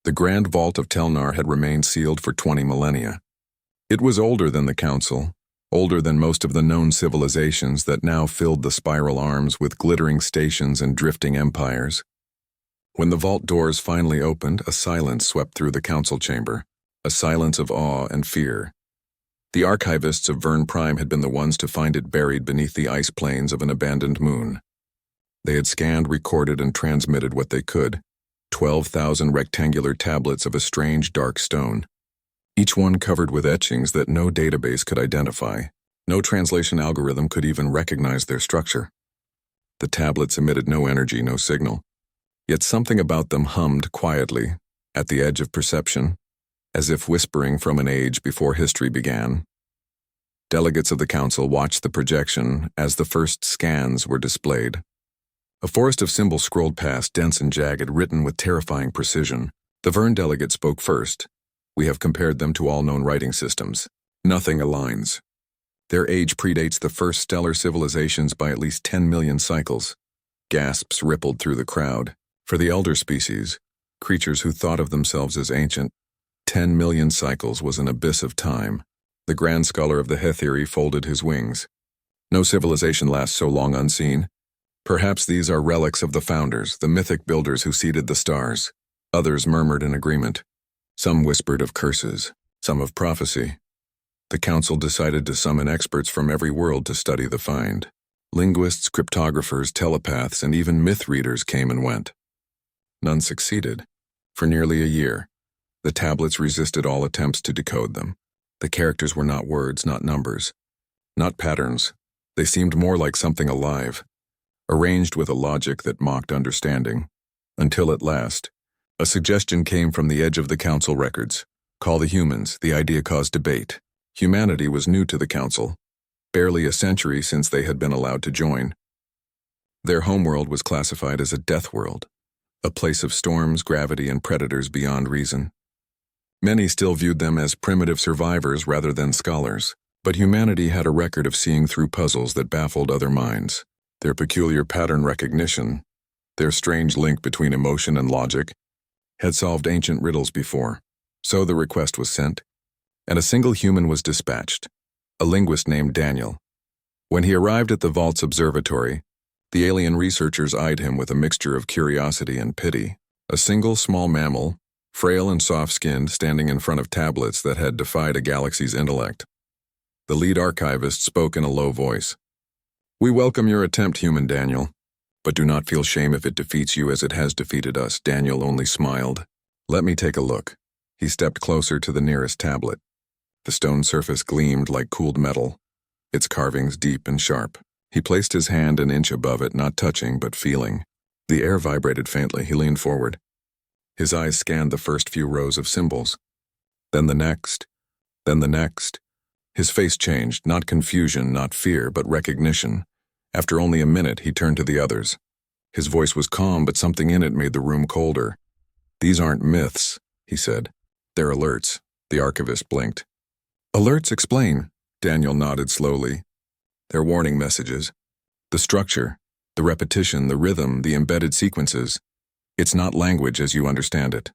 The Grand Vault of Telnar had remained sealed for 20 millennia. It was older than the Council, older than most of the known civilizations that now filled the spiral arms with glittering stations and drifting empires. When the vault doors finally opened, a silence swept through the council chamber, a silence of awe and fear. The archivists of Vern Prime had been the ones to find it buried beneath the ice plains of an abandoned moon. They had scanned, recorded, and transmitted what they could, 12,000 rectangular tablets of a strange dark stone, each one covered with etchings that no database could identify. No translation algorithm could even recognize their structure. The tablets emitted no energy, no signal. Yet something about them hummed quietly, at the edge of perception, as if whispering from an age before history began. Delegates of the council watched the projection as the first scans were displayed. A forest of symbols scrolled past, dense and jagged, written with terrifying precision. The Vern delegate spoke first. We have compared them to all known writing systems. Nothing aligns. Their age predates the first stellar civilizations by at least 10 million cycles. Gasps rippled through the crowd. For the elder species, creatures who thought of themselves as ancient, 10 million cycles was an abyss of time. The grand scholar of the Hetheri folded his wings. No civilization lasts so long unseen. Perhaps these are relics of the founders, the mythic builders who seeded the stars. Others murmured in agreement. Some whispered of curses, some of prophecy. The council decided to summon experts from every world to study the find. Linguists, cryptographers, telepaths, and even myth readers came and went. None succeeded. For nearly a year, the tablets resisted all attempts to decode them. The characters were not words, not numbers, not patterns. They seemed more like something alive, arranged with a logic that mocked understanding. Until at last, a suggestion came from the edge of the council records. Call the humans. The idea caused debate. Humanity was new to the council, barely a century since they had been allowed to join. Their homeworld was classified as a death world, a place of storms, gravity, and predators beyond reason. Many still viewed them as primitive survivors rather than scholars, but humanity had a record of seeing through puzzles that baffled other minds. Their peculiar pattern recognition, their strange link between emotion and logic, had solved ancient riddles before. So the request was sent, and a single human was dispatched, a linguist named Daniel. When he arrived at the vault's observatory, the alien researchers eyed him with a mixture of curiosity and pity. A single small mammal, frail and soft-skinned, standing in front of tablets that had defied a galaxy's intellect. The lead archivist spoke in a low voice. We welcome your attempt, human Daniel, but do not feel shame if it defeats you as it has defeated us. Daniel only smiled. Let me take a look. He stepped closer to the nearest tablet. The stone surface gleamed like cooled metal, its carvings deep and sharp. He placed his hand an inch above it, not touching but feeling. The air vibrated faintly. He leaned forward. His eyes scanned the first few rows of symbols. Then the next. Then the next. His face changed, not confusion, not fear, but recognition. After only a minute, he turned to the others. His voice was calm, but something in it made the room colder. These aren't myths, he said. They're alerts. The archivist blinked. Alerts, explain. Daniel nodded slowly. They're warning messages. The structure, the repetition, the rhythm, the embedded sequences. It's not language as you understand it.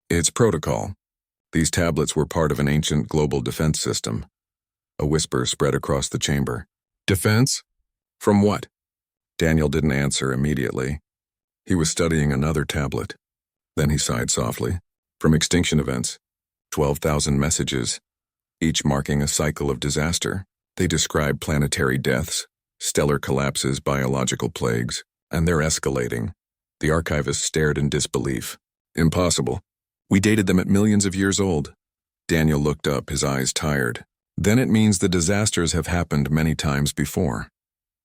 It's protocol. These tablets were part of an ancient global defense system. A whisper spread across the chamber. Defense? From what? Daniel didn't answer immediately. He was studying another tablet. Then he sighed softly. From extinction events. 12,000 messages, each marking a cycle of disaster. They describe planetary deaths, stellar collapses, biological plagues, and they're escalating. The archivist stared in disbelief. Impossible. We dated them at millions of years old. Daniel looked up, his eyes tired. Then it means the disasters have happened many times before.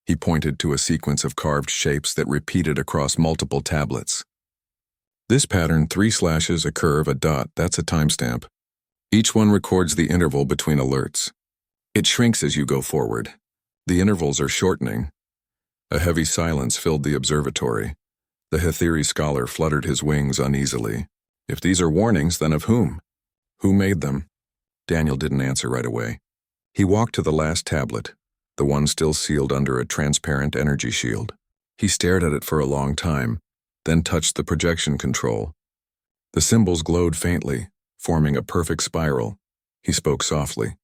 He pointed to a sequence of carved shapes that repeated across multiple tablets. This pattern, 3 slashes, a curve, a dot, that's a timestamp. Each one records the interval between alerts. It shrinks as you go forward. The intervals are shortening. A heavy silence filled the observatory. The Hetheri scholar fluttered his wings uneasily. If these are warnings, then of whom? Who made them? Daniel didn't answer right away. He walked to the last tablet, the one still sealed under a transparent energy shield. He stared at it for a long time, then touched the projection control. The symbols glowed faintly, forming a perfect spiral. He spoke softly.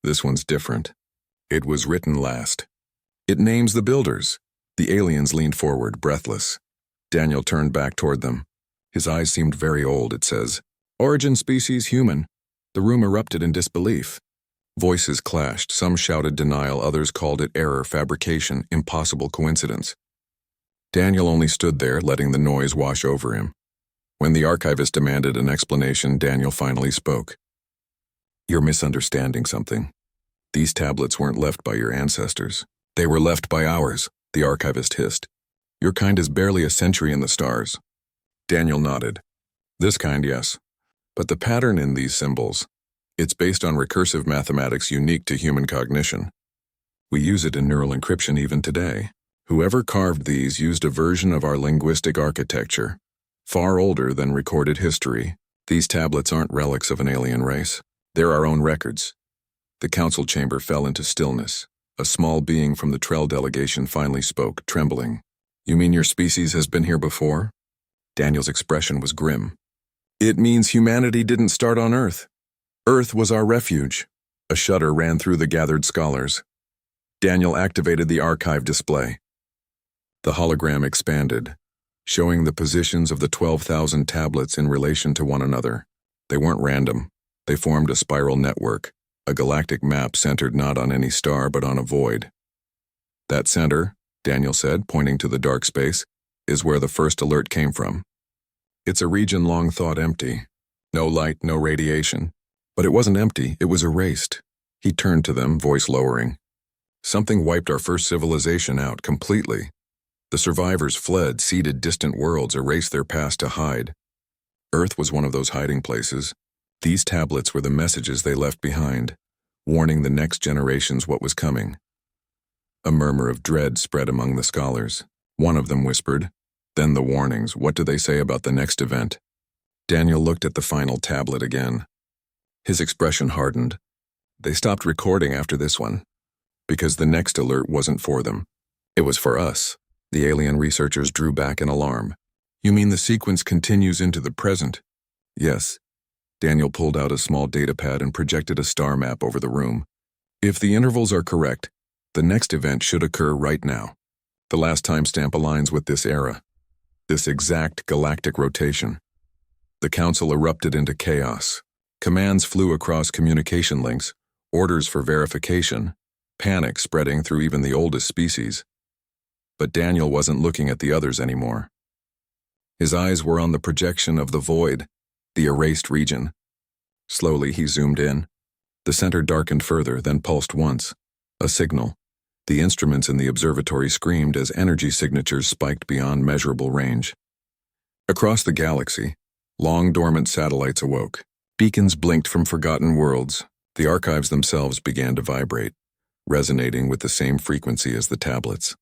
This one's different. It was written last. It names the builders. The aliens leaned forward, breathless. Daniel turned back toward them. His eyes seemed very old. It says, "Origin species human." The room erupted in disbelief. Voices clashed. Some shouted denial, others called it error, fabrication, impossible coincidence. Daniel only stood there, letting the noise wash over him. When the archivist demanded an explanation, Daniel finally spoke. "You're misunderstanding something. These tablets weren't left by your ancestors. They were left by ours," the archivist hissed. "Your kind is barely a century in the stars." Daniel nodded. "This kind, yes. But the pattern in these symbols, it's based on recursive mathematics unique to human cognition. We use it in neural encryption even today. Whoever carved these used a version of our linguistic architecture, far older than recorded history. These tablets aren't relics of an alien race. They're our own records." The council chamber fell into stillness. A small being from the Trell delegation finally spoke, trembling. "You mean your species has been here before?" Daniel's expression was grim. "It means humanity didn't start on Earth. Earth was our refuge." A shudder ran through the gathered scholars. Daniel activated the archive display. The hologram expanded, showing the positions of the 12,000 tablets in relation to one another. They weren't random. They formed a spiral network, a galactic map centered not on any star but on a void. "That center," Daniel said, pointing to the dark space, "is where the first alert came from. It's a region long thought empty. No light, no radiation. But it wasn't empty, it was erased." He turned to them, voice lowering. "Something wiped our first civilization out completely. The survivors fled, seeded distant worlds, erased their past to hide. Earth was one of those hiding places. These tablets were the messages they left behind, warning the next generations what was coming." A murmur of dread spread among the scholars. One of them whispered, "Then the warnings, what do they say about the next event?" Daniel looked at the final tablet again. His expression hardened. "They stopped recording after this one, because the next alert wasn't for them. It was for us." The alien researchers drew back in alarm. "You mean the sequence continues into the present?" "Yes." Daniel pulled out a small datapad and projected a star map over the room. "If the intervals are correct, the next event should occur right now. The last timestamp aligns with this era, this exact galactic rotation." The council erupted into chaos. Commands flew across communication links, orders for verification, panic spreading through even the oldest species. But Daniel wasn't looking at the others anymore. His eyes were on the projection of the void, the erased region. Slowly he zoomed in. The center darkened further, then pulsed once. A signal. The instruments in the observatory screamed as energy signatures spiked beyond measurable range. Across the galaxy, long dormant satellites awoke. Beacons blinked from forgotten worlds. The archives themselves began to vibrate, resonating with the same frequency as the tablets.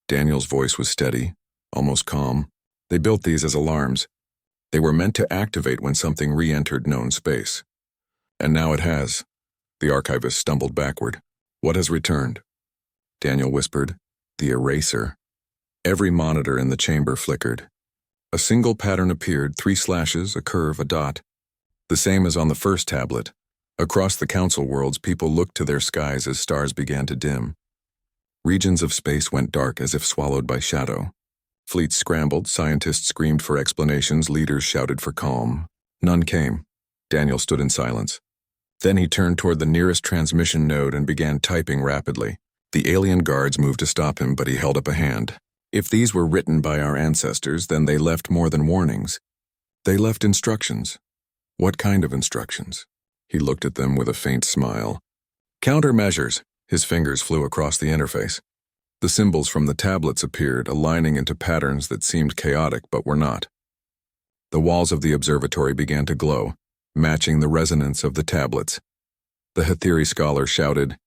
Daniel's voice was steady, almost calm. "They built these as alarms. They were meant to activate when something re-entered known space. And now it has." The archivist stumbled backward. "What has returned?" Daniel whispered, "The eraser." Every monitor in the chamber flickered. A single pattern appeared, 3 slashes, a curve, a dot. The same as on the first tablet. Across the council worlds, people looked to their skies as stars began to dim. Regions of space went dark as if swallowed by shadow. Fleets scrambled, scientists screamed for explanations, leaders shouted for calm. None came. Daniel stood in silence. Then he turned toward the nearest transmission node and began typing rapidly. The alien guards moved to stop him, but he held up a hand. "If these were written by our ancestors, then they left more than warnings. They left instructions." "What kind of instructions?" He looked at them with a faint smile. "Countermeasures." His fingers flew across the interface. The symbols from the tablets appeared, aligning into patterns that seemed chaotic but were not. The walls of the observatory began to glow, matching the resonance of the tablets. The Hathiri scholar shouted,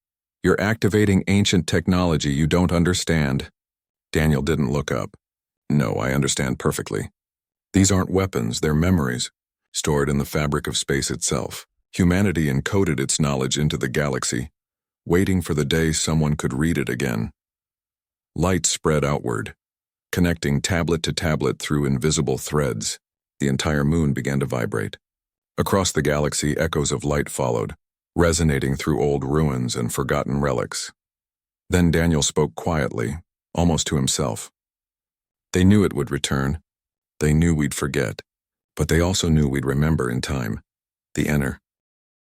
"You're activating ancient technology you don't understand." Daniel didn't look up. "No, I understand perfectly. These aren't weapons, they're memories, stored in the fabric of space itself. Humanity encoded its knowledge into the galaxy, waiting for the day someone could read it again." Light spread outward, connecting tablet to tablet through invisible threads. The entire moon began to vibrate. Across the galaxy, echoes of light followed, resonating through old ruins and forgotten relics. Then Daniel spoke quietly, almost to himself. They knew it would return. They knew we'd forget. But they also knew we'd remember in time. The Enner.